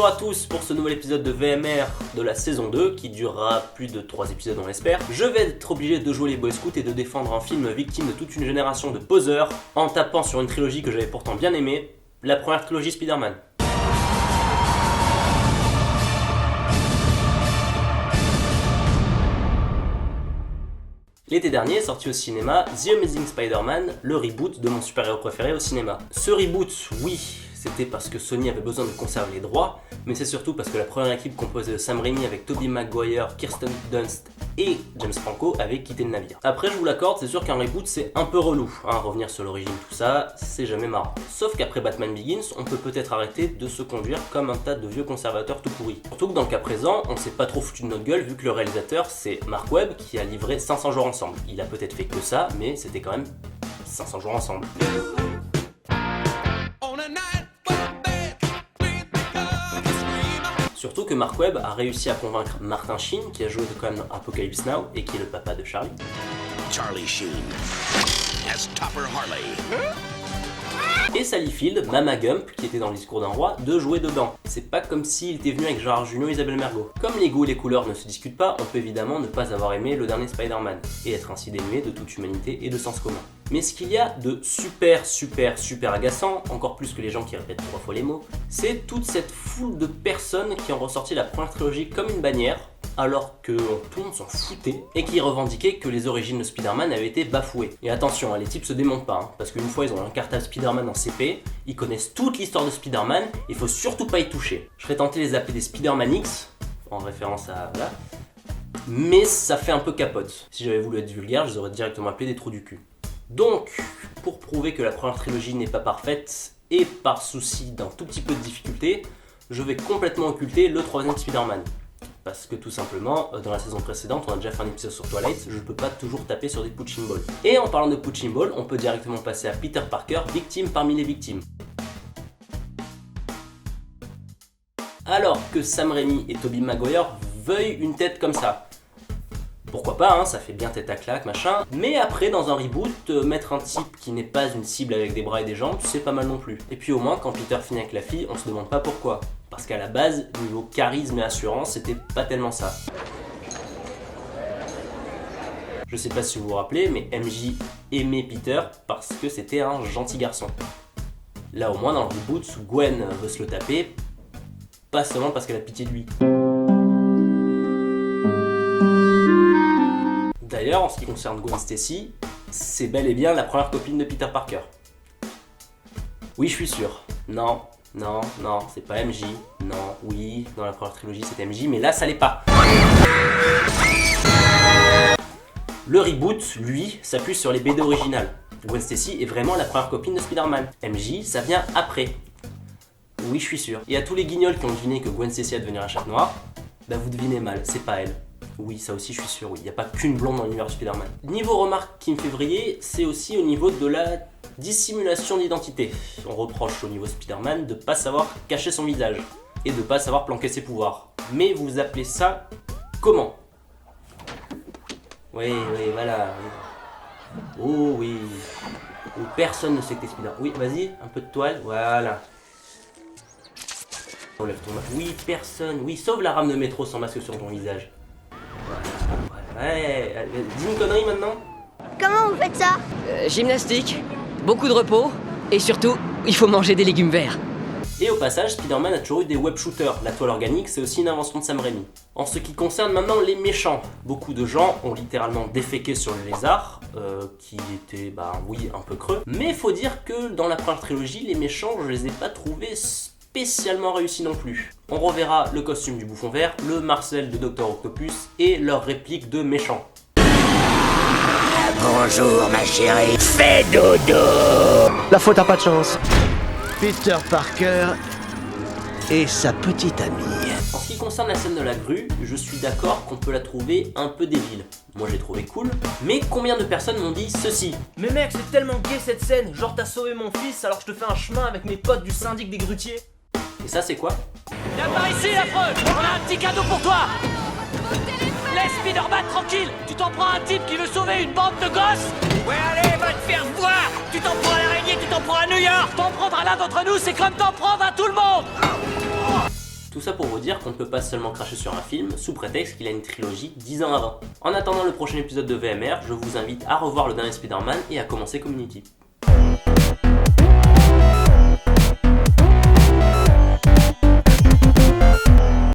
Bonjour à tous pour ce nouvel épisode de VMR de la saison 2 qui durera plus de 3 épisodes on l'espère. Je vais être obligé de jouer les Boy Scouts et de défendre un film victime de toute une génération de poseurs en tapant sur une trilogie que j'avais pourtant bien aimée, la première trilogie Spider-Man. L'été dernier est sorti au cinéma The Amazing Spider-Man, le reboot de mon super-héros préféré au cinéma. Ce reboot, oui, c'était parce que Sony avait besoin de conserver les droits, mais c'est surtout parce que la première équipe composée de Sam Raimi avec Tobey Maguire, Kirsten Dunst et James Franco avait quitté le navire. Après, je vous l'accorde, c'est sûr qu'un reboot c'est un peu relou, revenir sur l'origine, tout ça, c'est jamais marrant. Sauf qu'après Batman Begins, on peut peut-être arrêter de se conduire comme un tas de vieux conservateurs tout pourris. Surtout que dans le cas présent, on s'est pas trop foutu de notre gueule vu que le réalisateur c'est Mark Webb qui a livré 500 jours ensemble. Il a peut-être fait que ça, mais c'était quand même 500 jours ensemble. Surtout que Mark Webb a réussi à convaincre Martin Sheen, qui a joué quand même Apocalypse Now et qui est le papa de Charlie. Charlie Sheen as Topper Harley. Et Sally Field, Mama Gump, qui était dans le discours d'un roi, de jouer dedans. C'est pas comme s'il était venu avec Gérard Jugnot et Isabelle Mergo. Comme les goûts et les couleurs ne se discutent pas, on peut évidemment ne pas avoir aimé le dernier Spider-Man, et être ainsi dénué de toute humanité et de sens commun. Mais ce qu'il y a de super agaçant, encore plus que les gens qui répètent 3 fois les mots, c'est toute cette foule de personnes qui ont ressorti la première trilogie comme une bannière, alors que tout le monde s'en foutait, et qui revendiquaient que les origines de Spider-Man avaient été bafouées. Et attention, les types se démontent pas, parce qu'une fois ils ont un cartable Spider-Man en CP, ils connaissent toute l'histoire de Spider-Man, il faut surtout pas y toucher. Je serais tenté de les appeler des Spider-Man X, en référence à... voilà. Mais ça fait un peu capote. Si j'avais voulu être vulgaire, je les aurais directement appelés des trous du cul. Donc, pour prouver que la première trilogie n'est pas parfaite, et par souci d'un tout petit peu de difficulté, je vais complètement occulter le troisième Spider-Man. Parce que tout simplement, dans la saison précédente, on a déjà fait un épisode sur Twilight, je peux pas toujours taper sur des punching balls. Et en parlant de punching balls, on peut directement passer à Peter Parker, victime parmi les victimes. Alors que Sam Raimi et Tobey Maguire veuillent une tête comme ça. Pourquoi pas, ça fait bien tête à claque, machin. Mais après, dans un reboot, mettre un type qui n'est pas une cible avec des bras et des jambes, c'est pas mal non plus. Et puis au moins, quand Peter finit avec la fille, on se demande pas pourquoi. Parce qu'à la base, niveau charisme et assurance, c'était pas tellement ça. Je sais pas si vous vous rappelez, mais MJ aimait Peter parce que c'était un gentil garçon. Là au moins, dans le reboot, Gwen veut se le taper, pas seulement parce qu'elle a pitié de lui. D'ailleurs, en ce qui concerne Gwen Stacy, c'est bel et bien la première copine de Peter Parker. Oui, je suis sûr. Non, c'est pas MJ. Non, oui, dans la première trilogie c'était MJ, mais là ça l'est pas. Le reboot, lui, s'appuie sur les BD originales. Gwen Stacy est vraiment la première copine de Spider-Man. MJ, ça vient après. Oui, je suis sûr. Et à tous les guignols qui ont deviné que Gwen Stacy a devenir un chat noir, bah vous devinez mal, c'est pas elle. Oui, ça aussi je suis sûr, oui. Il n'y a pas qu'une blonde dans l'univers de Spider-Man. Niveau remarque qui me fait vriller, c'est aussi au niveau de la dissimulation d'identité. On reproche au niveau Spider-Man de pas savoir cacher son visage et de pas savoir planquer ses pouvoirs. Mais vous appelez ça comment? Oui, voilà. Oh oui. Oh, personne ne sait que t'es Spider-Man. Oui, vas-y, un peu de toile, voilà. Enlève ton masque. Oui, personne. Oui, sauve la rame de métro sans masque sur ton visage. Ouais, dis une connerie maintenant. Comment vous faites ça? Gymnastique, beaucoup de repos, et surtout, il faut manger des légumes verts. Et au passage, Spider-Man a toujours eu des web shooters. La toile organique, c'est aussi une invention de Sam Raimi. En ce qui concerne maintenant les méchants, beaucoup de gens ont littéralement déféqué sur le lézard, qui était, oui, un peu creux. Mais faut dire que dans la première trilogie, les méchants, je les ai pas trouvés spécialement réussi non plus. On reverra le costume du bouffon vert, le Marcel de Dr Octopus et leur réplique de méchant. Bonjour ma chérie, fais dodo. La faute a pas de chance. Peter Parker et sa petite amie. En ce qui concerne la scène de la grue, je suis d'accord qu'on peut la trouver un peu débile. Moi j'ai trouvé cool, mais combien de personnes m'ont dit ceci? Mais mec, c'est tellement gay cette scène, genre t'as sauvé mon fils alors je te fais un chemin avec mes potes du syndic des grutiers. Et ça c'est quoi? Viens par ici, l'affreux! On a un petit cadeau pour toi! Laisse Spider-Man tranquille! Tu t'en prends à un type qui veut sauver une bande de gosses? Ouais, allez, va te faire voir! Tu t'en prends à l'araignée, tu t'en prends à New York! T'en prendre à l'un d'entre nous, c'est comme t'en prendre à tout le monde! Tout ça pour vous dire qu'on ne peut pas seulement cracher sur un film sous prétexte qu'il a une trilogie 10 ans avant. En attendant le prochain épisode de VMR, je vous invite à revoir le dernier Spider-Man et à commencer Community.